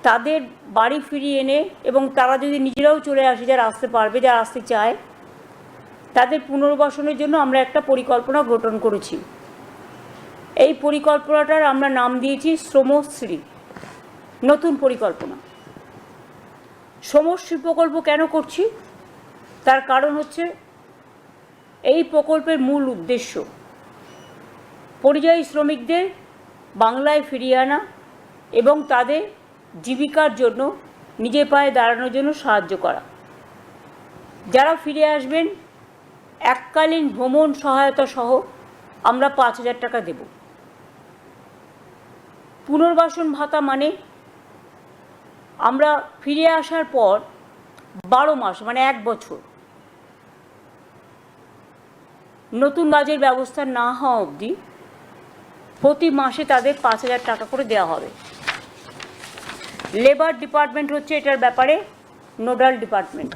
তাদের বাড়ি ফিরিয়ে এনে এবং তারা যদি নিজেরাও চলে আসে, যারা আসতে পারবে, যারা আসতে চায়, তাদের পুনর্বাসনের জন্য আমরা একটা পরিকল্পনা গঠন করেছি। এই পরিকল্পনাটার আমরা নাম দিয়েছি শ্রমশ্রী। নতুন পরিকল্পনা। শ্রমশ্রী প্রকল্প কেন করছি? তার কারণ হচ্ছে এই প্রকল্পের মূল উদ্দেশ্য পরিযায়ী শ্রমিকদের বাংলায় ফিরিয়ে আনা এবং তাদের জীবিকার জন্য, নিজের পায়ে দাঁড়ানোর জন্য সাহায্য করা। যারা ফিরে আসবেন এককালীন ভ্রমণ সহায়তা সহ আমরা 5,000 টাকা দেব। পুনর্বাসন ভাতা মানে আমরা ফিরে আসার পর 12 মাস মানে 1 বছর নতুন কাজের ব্যবস্থা না হওয়া অবধি প্রতি মাসে তাদের 5,000 টাকা করে দেওয়া হবে। লেবার ডিপার্টমেন্ট হচ্ছে এটার ব্যাপারে নোডাল ডিপার্টমেন্ট।